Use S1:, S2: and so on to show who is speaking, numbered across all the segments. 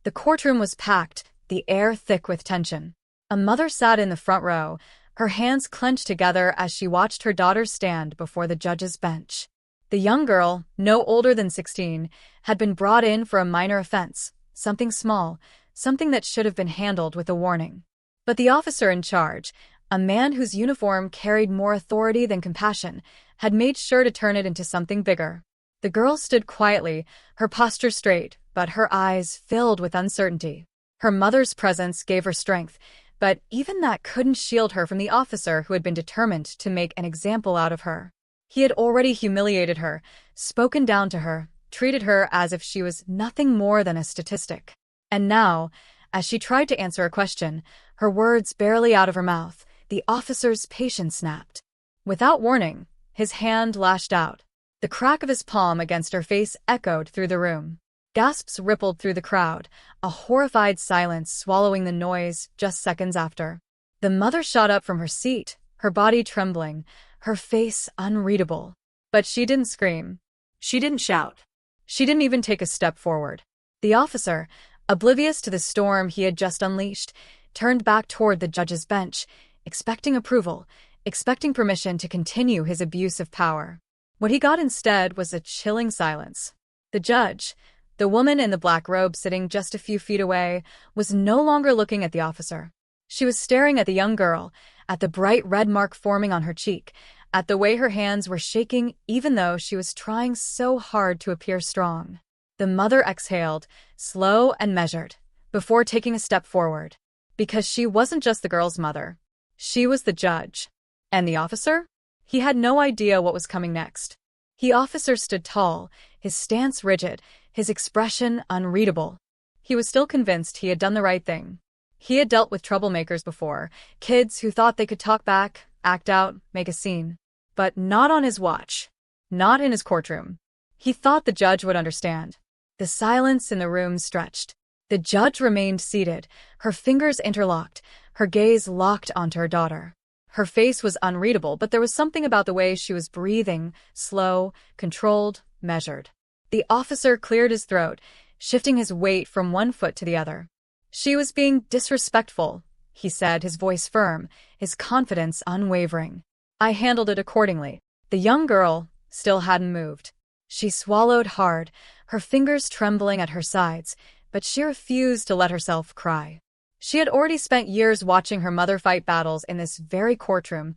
S1: The courtroom was packed, the air thick with tension. A mother sat in the front row, her hands clenched together as she watched her daughter stand before the judge's bench. The young girl, no older than 16, had been brought in for a minor offense, something small, something that should have been handled with a warning. But the officer in charge, a man whose uniform carried more authority than compassion, had made sure to turn it into something bigger. The girl stood quietly, her posture straight, but her eyes filled with uncertainty. Her mother's presence gave her strength, but even that couldn't shield her from the officer who had been determined to make an example out of her. He had already humiliated her, spoken down to her, treated her as if she was nothing more than a statistic. And now, as she tried to answer a question, her words barely out of her mouth, the officer's patience snapped. Without warning, his hand lashed out. The crack of his palm against her face echoed through the room. Gasps rippled through the crowd, a horrified silence swallowing the noise just seconds after. The mother shot up from her seat, her body trembling, her face unreadable. But she didn't scream. She didn't shout. She didn't even take a step forward. The officer, oblivious to the storm he had just unleashed, turned back toward the judge's bench, expecting approval, expecting permission to continue his abuse of power. What he got instead was a chilling silence. The judge, the woman in the black robe sitting just a few feet away, was no longer looking at the officer. She was staring at the young girl, at the bright red mark forming on her cheek, at the way her hands were shaking even though she was trying so hard to appear strong. The mother exhaled, slow and measured, before taking a step forward. Because she wasn't just the girl's mother. She was the judge. And the officer? He had no idea what was coming next. The officer stood tall, his stance rigid, his expression unreadable. He was still convinced he had done the right thing. He had dealt with troublemakers before, kids who thought they could talk back, act out, make a scene. But not on his watch. Not in his courtroom. He thought the judge would understand. The silence in the room stretched. The judge remained seated, her fingers interlocked, her gaze locked onto her daughter. Her face was unreadable, but there was something about the way she was breathing, slow, controlled, measured. The officer cleared his throat, shifting his weight from one foot to the other. She was being disrespectful, he said, his voice firm, his confidence unwavering. I handled it accordingly. The young girl still hadn't moved. She swallowed hard, her fingers trembling at her sides, but she refused to let herself cry. She had already spent years watching her mother fight battles in this very courtroom,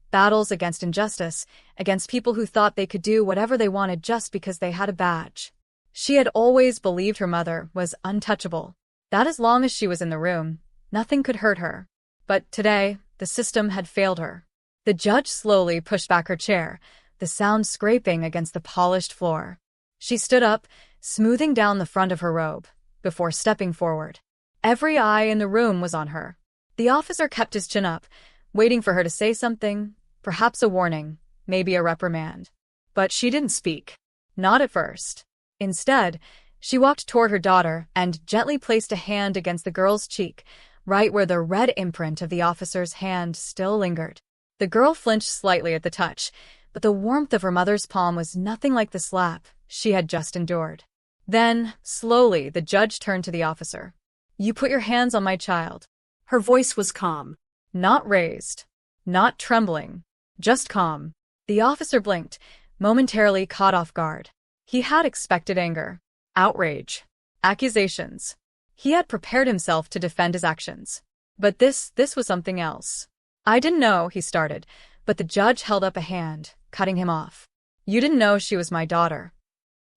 S1: battles against injustice, against people who thought they could do whatever they wanted just because they had a badge. She had always believed her mother was untouchable, that as long as she was in the room, nothing could hurt her. But today, the system had failed her. The judge slowly pushed back her chair, the sound scraping against the polished floor. She stood up, smoothing down the front of her robe, before stepping forward. Every eye in the room was on her. The officer kept his chin up, waiting for her to say something, perhaps a warning, maybe a reprimand. But she didn't speak. Not at first. Instead, she walked toward her daughter and gently placed a hand against the girl's cheek, right where the red imprint of the officer's hand still lingered. The girl flinched slightly at the touch, but the warmth of her mother's palm was nothing like the slap she had just endured. Then, slowly, the judge turned to the officer. You put your hands on my child.
S2: Her voice was calm.
S1: Not raised. Not trembling. Just calm. The officer blinked, momentarily caught off guard. He had expected anger, outrage, accusations. He had prepared himself to defend his actions. But this was something else. I didn't know, he started, but the judge held up a hand, cutting him off. You didn't know she was my daughter.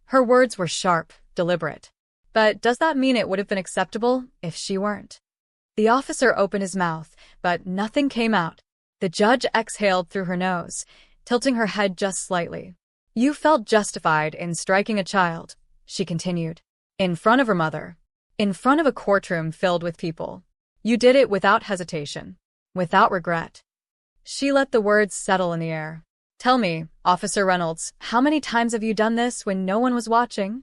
S1: Her words were sharp, deliberate. But does that mean it would have been acceptable if she weren't? The officer opened his mouth, but nothing came out. The judge exhaled through her nose, tilting her head just slightly. You felt justified in striking a child, she continued. In front of her mother. In front of a courtroom filled with people. You did it without hesitation. Without regret. She let the words settle in the air. Tell me, Officer Reynolds, how many times have you done this when no one was watching?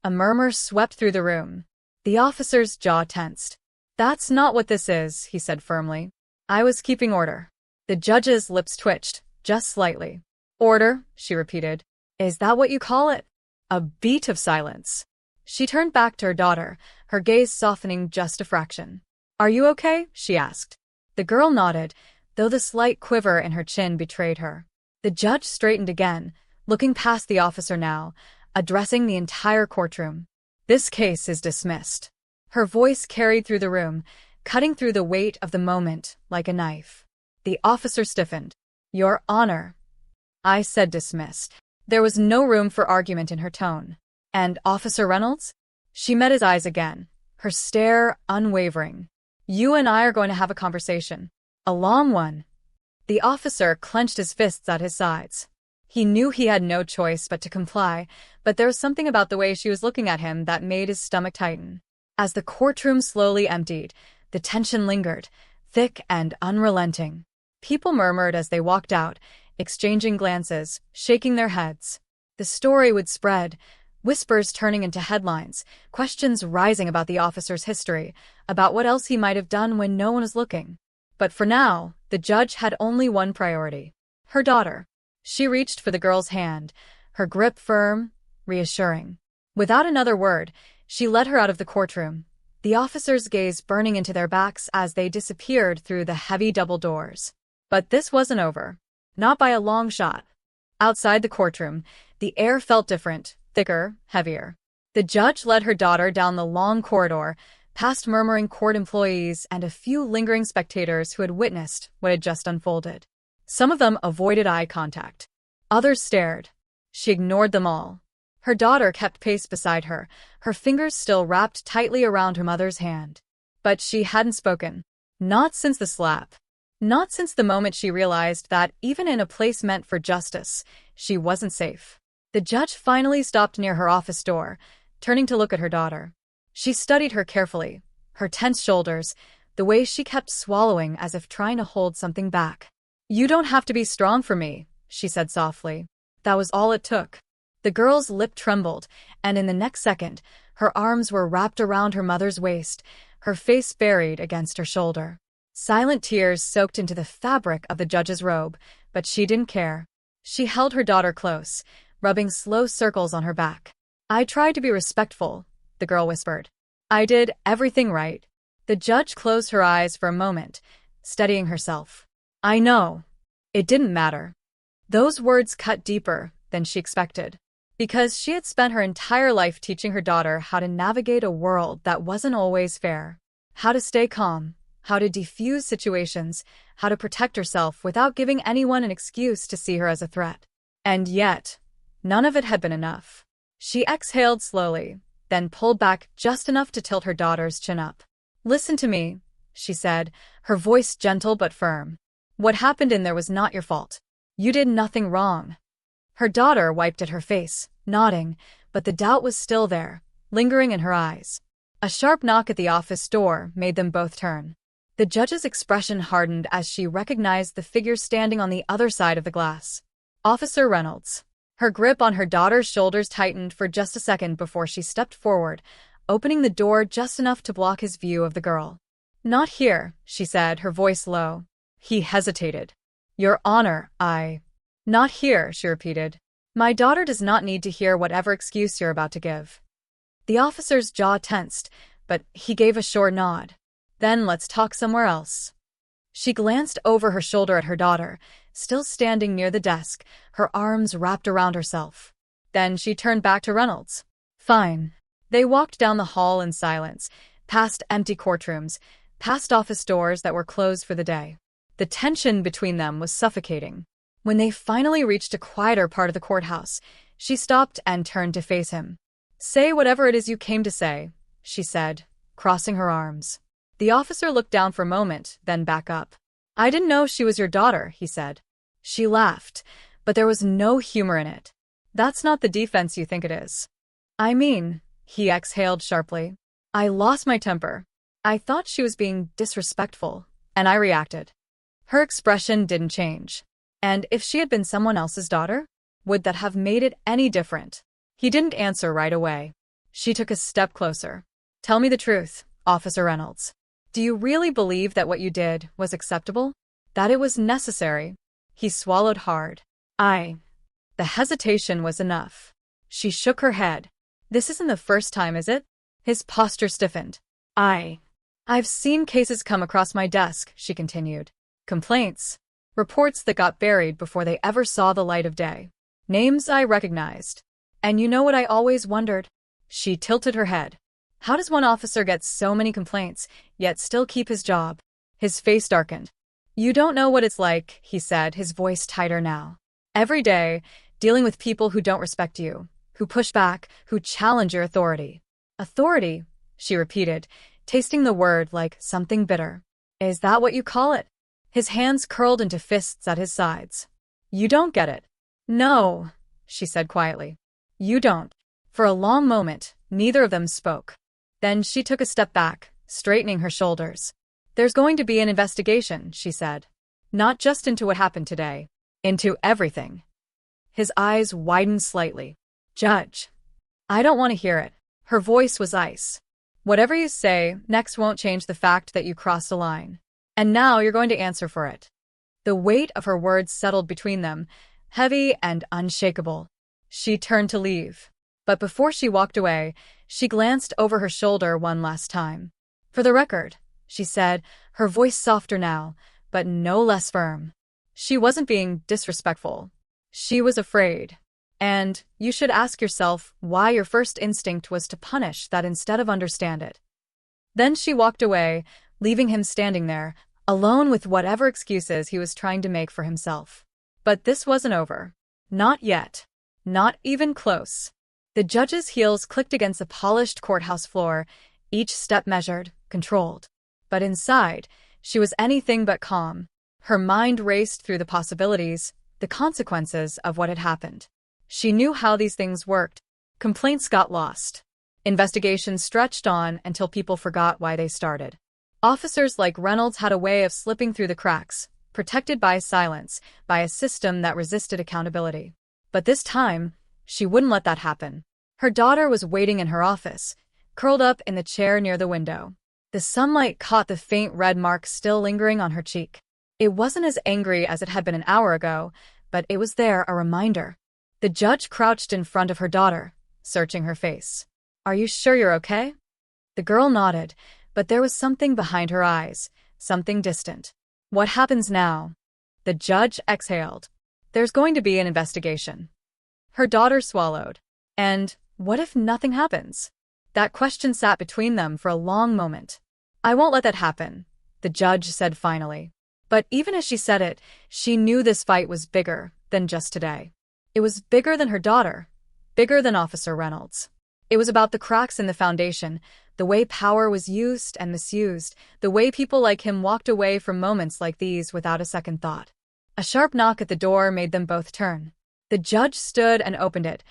S1: A murmur swept through the room. The officer's jaw tensed. That's not what this is, he said firmly. I was keeping order. The judge's lips twitched, just slightly. Order, she repeated. Is that what you call it? A beat of silence. She turned back to her daughter, her gaze softening just a fraction. "Are you okay?" she asked. The girl nodded, though the slight quiver in her chin betrayed her. The judge straightened again, looking past the officer now, addressing the entire courtroom. "This case is dismissed." Her voice carried through the room, cutting through the weight of the moment like a knife. The officer stiffened. "Your Honor." "I said dismissed." There was no room for argument in her tone. "And Officer Reynolds?" She met his eyes again, her stare unwavering. "You and I are going to have a conversation. A long one." The officer clenched his fists at his sides. He knew he had no choice but to comply, but there was something about the way she was looking at him that made his stomach tighten. As the courtroom slowly emptied, the tension lingered, thick and unrelenting. People murmured as they walked out, exchanging glances, shaking their heads. The story would spread, whispers turning into headlines, questions rising about the officer's history, about what else he might have done when no one was looking. But for now, the judge had only one priority: her daughter. She reached for the girl's hand, her grip firm, reassuring. Without another word, she led her out of the courtroom, the officers' gaze burning into their backs as they disappeared through the heavy double doors. But this wasn't over. Not by a long shot. Outside the courtroom, the air felt different, thicker, heavier. The judge led her daughter down the long corridor, past murmuring court employees and a few lingering spectators who had witnessed what had just unfolded. Some of them avoided eye contact. Others stared. She ignored them all. Her daughter kept pace beside her, her fingers still wrapped tightly around her mother's hand. But she hadn't spoken. Not since the slap. Not since the moment she realized that, even in a place meant for justice, she wasn't safe. The judge finally stopped near her office door, turning to look at her daughter. She studied her carefully, her tense shoulders, the way she kept swallowing as if trying to hold something back. "You don't have to be strong for me," she said softly. That was all it took. The girl's lip trembled, and in the next second, her arms were wrapped around her mother's waist, her face buried against her shoulder. Silent tears soaked into the fabric of the judge's robe, but she didn't care. She held her daughter close, rubbing slow circles on her back. "I tried to be respectful," the girl whispered. "I did everything right." The judge closed her eyes for a moment, steadying herself. "I know. It didn't matter." Those words cut deeper than she expected, because she had spent her entire life teaching her daughter how to navigate a world that wasn't always fair, how to stay calm, how to defuse situations, how to protect herself without giving anyone an excuse to see her as a threat. And yet, none of it had been enough. She exhaled slowly, then pulled back just enough to tilt her daughter's chin up. "Listen to me," she said, her voice gentle but firm. "What happened in there was not your fault. You did nothing wrong." Her daughter wiped at her face, nodding, but the doubt was still there, lingering in her eyes. A sharp knock at the office door made them both turn. The judge's expression hardened as she recognized the figure standing on the other side of the glass. Officer Reynolds. Her grip on her daughter's shoulders tightened for just a second before she stepped forward, opening the door just enough to block his view of the girl. "Not here," she said, her voice low. He hesitated. "Your Honor, Not here," she repeated. "My daughter does not need to hear whatever excuse you're about to give." The officer's jaw tensed, but he gave a short nod. "Then let's talk somewhere else." She glanced over her shoulder at her daughter, still standing near the desk, her arms wrapped around herself. Then she turned back to Reynolds. "Fine." They walked down the hall in silence, past empty courtrooms, past office doors that were closed for the day. The tension between them was suffocating. When they finally reached a quieter part of the courthouse, she stopped and turned to face him. "Say whatever it is you came to say," she said, crossing her arms. The officer looked down for a moment, then back up. "I didn't know she was your daughter," he said. She laughed, but there was no humor in it. "That's not the defense you think it is." "I mean," he exhaled sharply. "I lost my temper. I thought she was being disrespectful, and I reacted." Her expression didn't change. "And if she had been someone else's daughter? Would that have made it any different?" He didn't answer right away. She took a step closer. "Tell me the truth, Officer Reynolds. Do you really believe that what you did was acceptable? That it was necessary?" He swallowed hard. The hesitation was enough. She shook her head. This isn't the first time, is it? His posture stiffened. I've seen cases come across my desk, she continued. Complaints. Reports that got buried before they ever saw the light of day. Names I recognized. And you know what I always wondered? She tilted her head. How does one officer get so many complaints, yet still keep his job? His face darkened. You don't know what it's like, he said, his voice tighter now. Every day, dealing with people who don't respect you, who push back, who challenge your authority. Authority, she repeated, tasting the word like something bitter. Is that what you call it? His hands curled into fists at his sides. You don't get it. No, she said quietly. You don't. For a long moment, neither of them spoke. Then she took a step back, straightening her shoulders. There's going to be an investigation, she said. Not just into what happened today. Into everything. His eyes widened slightly. Judge. I don't want to hear it. Her voice was ice. Whatever you say next won't change the fact that you crossed a line. And now you're going to answer for it. The weight of her words settled between them, heavy and unshakable. She turned to leave. But before she walked away, she glanced over her shoulder one last time. For the record, she said, her voice softer now, but no less firm. She wasn't being disrespectful. She was afraid. And you should ask yourself why your first instinct was to punish that instead of understand it. Then she walked away, leaving him standing there, alone with whatever excuses he was trying to make for himself. But this wasn't over. Not yet. Not even close. The judge's heels clicked against the polished courthouse floor, each step measured, controlled. But inside, she was anything but calm. Her mind raced through the possibilities, the consequences of what had happened. She knew how these things worked. Complaints got lost. Investigations stretched on until people forgot why they started. Officers like Reynolds had a way of slipping through the cracks, protected by silence, by a system that resisted accountability. But this time, she wouldn't let that happen. Her daughter was waiting in her office, curled up in the chair near the window. The sunlight caught the faint red mark still lingering on her cheek. It wasn't as angry as it had been an hour ago, but it was there, a reminder. The judge crouched in front of her daughter, searching her face. Are you sure you're okay? The girl nodded, but there was something behind her eyes, something distant. What happens now? The judge exhaled. There's going to be an investigation. Her daughter swallowed. And what if nothing happens? That question sat between them for a long moment. I won't let that happen, the judge said finally. But even as she said it, she knew this fight was bigger than just today. It was bigger than her daughter, bigger than Officer Reynolds. It was about the cracks in the foundation, the way power was used and misused, the way people like him walked away from moments like these without a second thought. A sharp knock at the door made them both turn. The judge stood and opened it,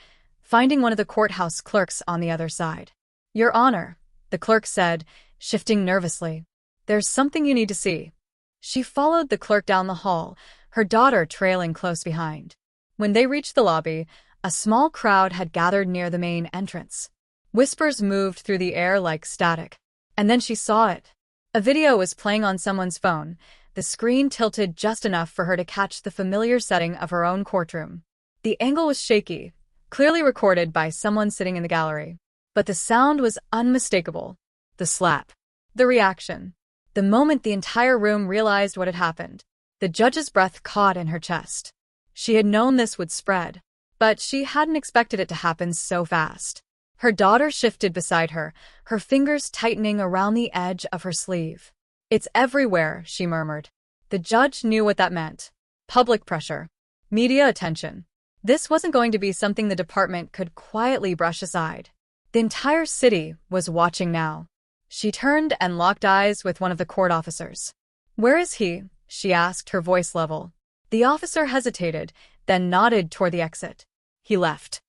S1: finding one of the courthouse clerks on the other side. Your Honor, the clerk said, shifting nervously. There's something you need to see. She followed the clerk down the hall, her daughter trailing close behind. When they reached the lobby, a small crowd had gathered near the main entrance. Whispers moved through the air like static. And then she saw it. A video was playing on someone's phone, the screen tilted just enough for her to catch the familiar setting of her own courtroom. The angle was shaky, clearly recorded by someone sitting in the gallery. But the sound was unmistakable. The slap. The reaction. The moment the entire room realized what had happened, the judge's breath caught in her chest. She had known this would spread, but she hadn't expected it to happen so fast. Her daughter shifted beside her, her fingers tightening around the edge of her sleeve. It's everywhere, she murmured. The judge knew what that meant. Public pressure. Media attention. This wasn't going to be something the department could quietly brush aside. The entire city was watching now. She turned and locked eyes with one of the court officers. Where is he? She asked, her voice level. The officer hesitated, then nodded toward the exit. He left.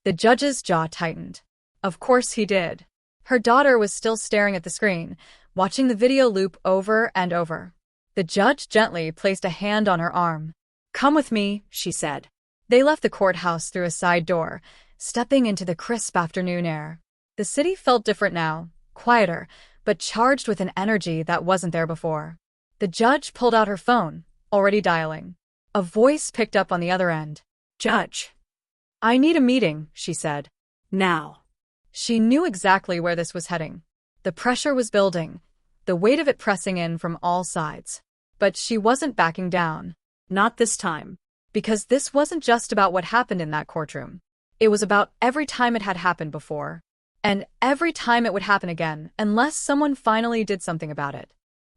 S1: The judge's jaw tightened. Of course he did. Her daughter was still staring at the screen, watching the video loop over and over. The judge gently placed a hand on her arm. Come with me, she said. They left the courthouse through a side door, stepping into the crisp afternoon air. The city felt different now, quieter, but charged with an energy that wasn't there before. The judge pulled out her phone, already dialing. A voice picked up on the other end. Judge. I need a meeting, she said. Now. She knew exactly where this was heading. The pressure was building, the weight of it pressing in from all sides. But she wasn't backing down.
S2: Not this time.
S1: Because this wasn't just about what happened in that courtroom. It was about every time it had happened before. And every time it would happen again, unless someone finally did something about it.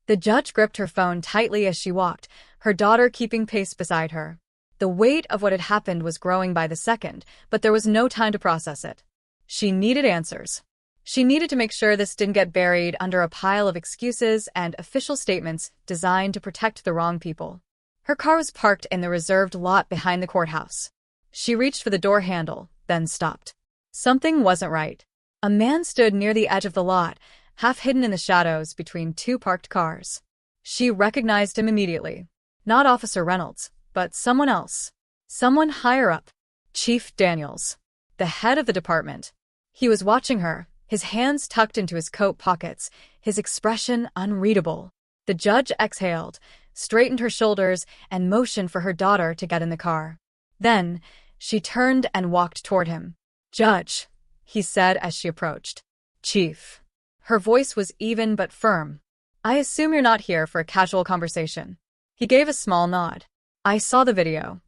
S1: The judge gripped her phone tightly as she walked, her daughter keeping pace beside her. The weight of what had happened was growing by the second, but there was no time to process it. She needed answers. She needed to make sure this didn't get buried under a pile of excuses and official statements designed to protect the wrong people. Her car was parked in the reserved lot behind the courthouse. She reached for the door handle, then stopped. Something wasn't right. A man stood near the edge of the lot, half hidden in the shadows between two parked cars. She recognized him immediately. Not Officer Reynolds, but someone else. Someone higher up. Chief Daniels, the head of the department. He was watching her, his hands tucked into his coat pockets, his expression unreadable. The judge exhaled, straightened her shoulders, and motioned for her daughter to get in the car. Then, she turned and walked toward him. "Judge," he said as she approached. "Chief." Her voice was even but firm. "I assume you're not here for a casual conversation." He gave a small nod. "I saw the video."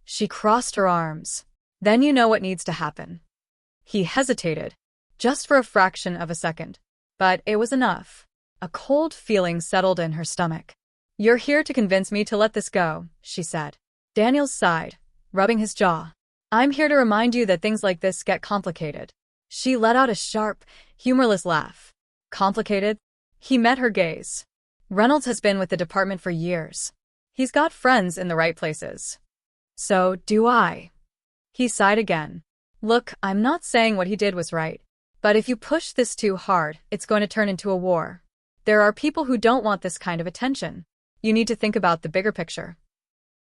S1: She crossed her arms. "Then you know what needs to happen." He hesitated, just for a fraction of a second. But it was enough. A cold feeling settled in her stomach. "You're here to convince me to let this go," she said. Daniels sighed, rubbing his jaw. "I'm here to remind you that things like this get complicated." She let out a sharp, humorless laugh. "Complicated?" He met her gaze. "Reynolds has been with the department for years. He's got friends in the right places. So do I." He sighed again. "Look, I'm not saying what he did was right. But if you push this too hard, it's going to turn into a war. There are people who don't want this kind of attention. You need to think about the bigger picture."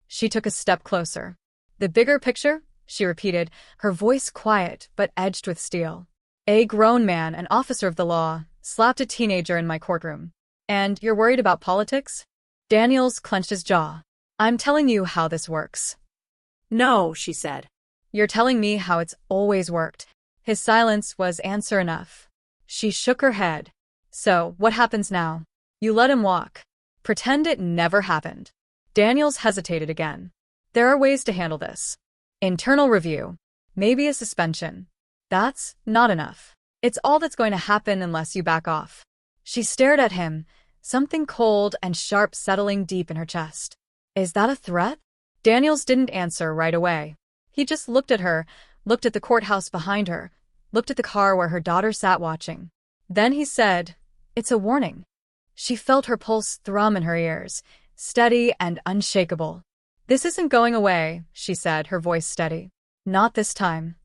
S1: She took a step closer. "The bigger picture?" she repeated, her voice quiet but edged with steel. "A grown man, an officer of the law, slapped a teenager in my courtroom. And you're worried about politics?" Daniels clenched his jaw. "I'm telling you how this works."
S2: "No," she said.
S1: "You're telling me how it's always worked." His silence was answer enough. She shook her head. "So, what happens now? You let him walk. Pretend it never happened." Daniels hesitated again. "There are ways to handle this. Internal review. Maybe a suspension. That's not enough. It's all that's going to happen unless you back off." She stared at him, something cold and sharp settling deep in her chest. "Is that a threat?" Daniels didn't answer right away. He just looked at her, looked at the courthouse behind her, looked at the car where her daughter sat watching. Then he said, "It's a warning." She felt her pulse thrum in her ears, steady and unshakable. "This isn't going away," she said, her voice steady. "Not this time."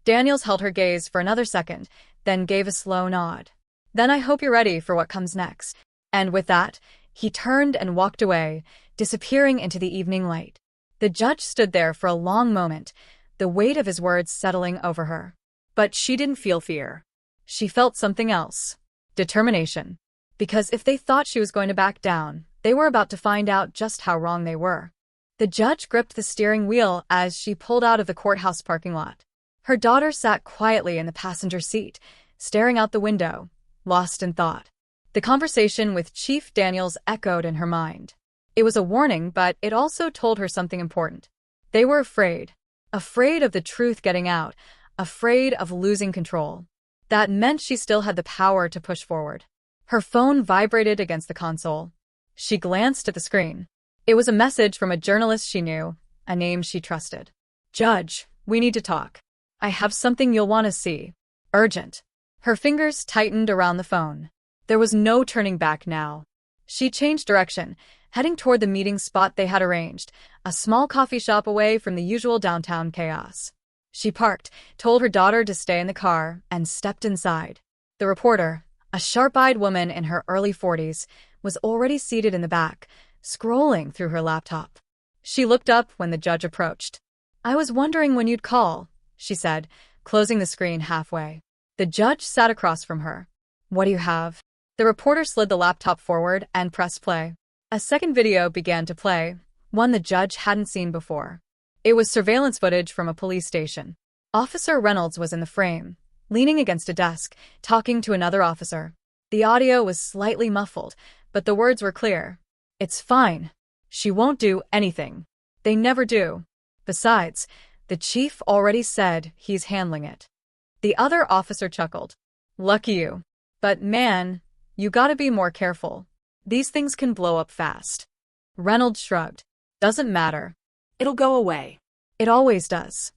S1: Daniels held her gaze for another second, then gave a slow nod. "Then I hope you're ready for what comes next." And with that, he turned and walked away, disappearing into the evening light. The judge stood there for a long moment, the weight of his words settling over her. But she didn't feel fear. She felt something else. Determination. Because if they thought she was going to back down, they were about to find out just how wrong they were. The judge gripped the steering wheel as she pulled out of the courthouse parking lot. Her daughter sat quietly in the passenger seat, staring out the window, lost in thought. The conversation with Chief Daniels echoed in her mind. It was a warning, but it also told her something important. They were afraid. Afraid of the truth getting out, afraid of losing control. That meant she still had the power to push forward. Her phone vibrated against the console. She glanced at the screen. It was a message from a journalist she knew, a name she trusted. "Judge, we need to talk. I have something you'll want to see. Urgent." Her fingers tightened around the phone. There was no turning back now. She changed direction, heading toward the meeting spot they had arranged, a small coffee shop away from the usual downtown chaos. She parked, told her daughter to stay in the car, and stepped inside. The reporter, a sharp-eyed woman in her early 40s, was already seated in the back, scrolling through her laptop. She looked up when the judge approached. "I was wondering when you'd call," she said, closing the screen halfway. The judge sat across from her. "What do you have?" The reporter slid the laptop forward and pressed play. A second video began to play, one the judge hadn't seen before. It was surveillance footage from a police station. Officer Reynolds was in the frame, leaning against a desk, talking to another officer. The audio was slightly muffled, but the words were clear. "It's fine. She won't do anything. They never do. Besides, the chief already said he's handling it." The other officer chuckled. "Lucky you. But man, you gotta be more careful. These things can blow up fast." Reynolds shrugged. "Doesn't matter.
S2: It'll go away."
S1: It always does."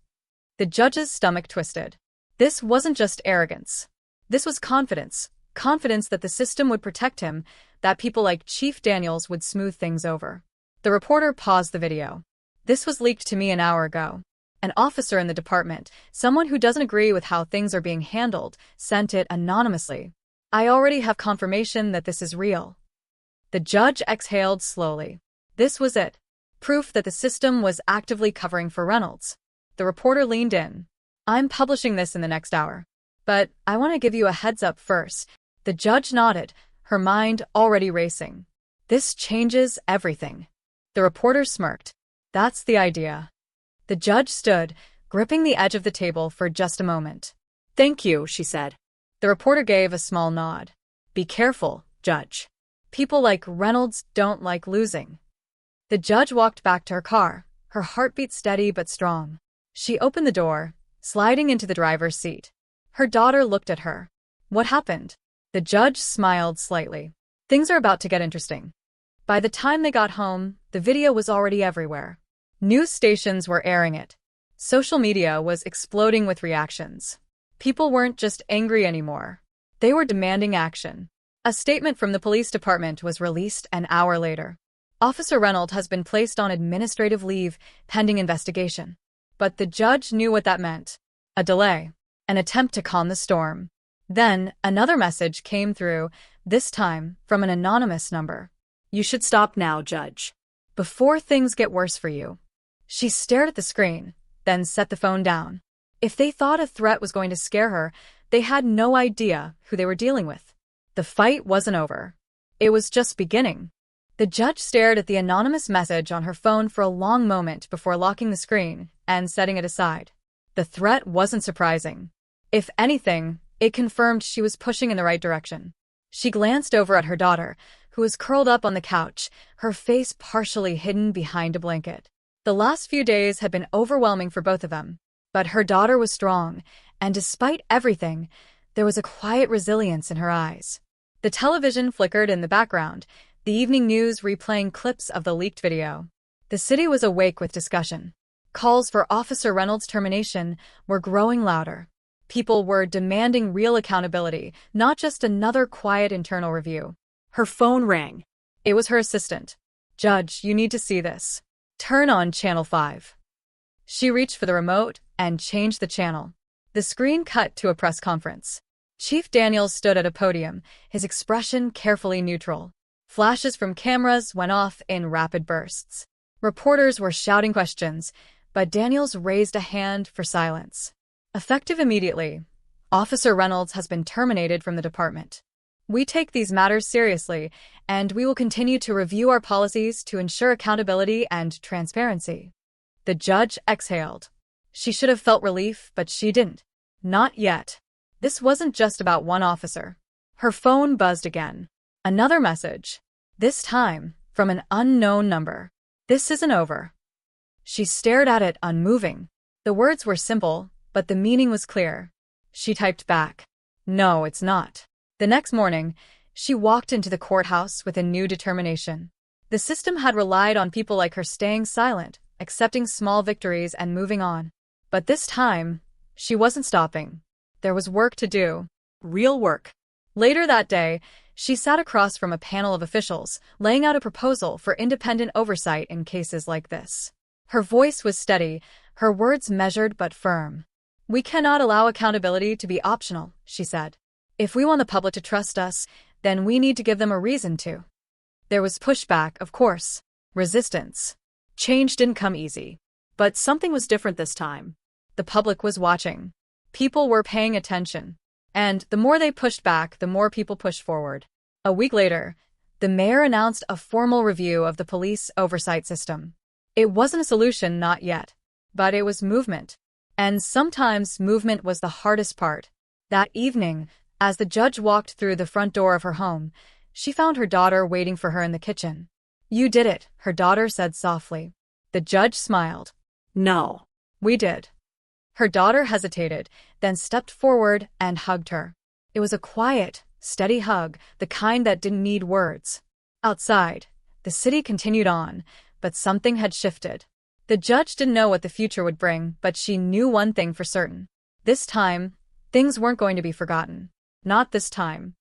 S1: The judge's stomach twisted. This wasn't just arrogance. This was confidence. Confidence that the system would protect him, that people like Chief Daniels would smooth things over. The reporter paused the video. "This was leaked to me an hour ago. An officer in the department, someone who doesn't agree with how things are being handled, sent it anonymously. I already have confirmation that this is real." The judge exhaled slowly. This was it. Proof that the system was actively covering for Reynolds. The reporter leaned in. "I'm publishing this in the next hour. But I want to give you a heads up first." The judge nodded, her mind already racing. "This changes everything." The reporter smirked. "That's the idea." The judge stood, gripping the edge of the table for just a moment.
S2: "Thank you," she said.
S1: The reporter gave a small nod. "Be careful, Judge. People like Reynolds don't like losing." The judge walked back to her car, her heartbeat steady but strong. She opened the door, sliding into the driver's seat. Her daughter looked at her. "What happened?" The judge smiled slightly. "Things are about to get interesting." By the time they got home, the video was already everywhere. News stations were airing it. Social media was exploding with reactions. People weren't just angry anymore. They were demanding action. A statement from the police department was released an hour later. "Officer Reynolds has been placed on administrative leave pending investigation." But the judge knew what that meant. A delay. An attempt to calm the storm. Then, another message came through, this time from an anonymous number.
S2: "You should stop now, Judge.
S1: Before things get worse for you." She stared at the screen, then set the phone down. If they thought a threat was going to scare her, they had no idea who they were dealing with. The fight wasn't over. It was just beginning. The judge stared at the anonymous message on her phone for a long moment before locking the screen and setting it aside. The threat wasn't surprising. If anything, it confirmed she was pushing in the right direction. She glanced over at her daughter, who was curled up on the couch, her face partially hidden behind a blanket. The last few days had been overwhelming for both of them. But her daughter was strong, and despite everything, there was a quiet resilience in her eyes. The television flickered in the background, the evening news replaying clips of the leaked video. The city was awake with discussion. Calls for Officer Reynolds' termination were growing louder. People were demanding real accountability, not just another quiet internal review.
S2: Her phone rang.
S1: It was her assistant. "Judge, you need to see this. Turn on Channel 5. She reached for the remote and changed the channel. The screen cut to a press conference. Chief Daniels stood at a podium, his expression carefully neutral. Flashes from cameras went off in rapid bursts. Reporters were shouting questions, but Daniels raised a hand for silence. "Effective immediately, Officer Reynolds has been terminated from the department. We take these matters seriously, and we will continue to review our policies to ensure accountability and transparency." The judge exhaled. She should have felt relief, but she didn't. Not yet. This wasn't just about one officer. Her phone buzzed again. Another message. This time, from an unknown number. "This isn't over." She stared at it, unmoving. The words were simple, but the meaning was clear. She typed back, "No, it's not." The next morning, she walked into the courthouse with a new determination. The system had relied on people like her staying silent, accepting small victories and moving on. But this time, she wasn't stopping. There was work to do. Real work. Later that day, she sat across from a panel of officials, laying out a proposal for independent oversight in cases like this. Her voice was steady, her words measured but firm. "We cannot allow accountability to be optional," she said. "If we want the public to trust us, then we need to give them a reason to." There was pushback, of course. Resistance. Change didn't come easy. But something was different this time. The public was watching. People were paying attention. And the more they pushed back, the more people pushed forward. A week later, the mayor announced a formal review of the police oversight system. It wasn't a solution, not yet. But it was movement. And sometimes movement was the hardest part. That evening, as the judge walked through the front door of her home, she found her daughter waiting for her in the kitchen. "You did it," her daughter said softly. The judge smiled.
S2: No.
S1: "We did." Her daughter hesitated, then stepped forward and hugged her. It was a quiet, steady hug, the kind that didn't need words. Outside, the city continued on, but something had shifted. The judge didn't know what the future would bring, but she knew one thing for certain. This time, things weren't going to be forgotten. Not this time.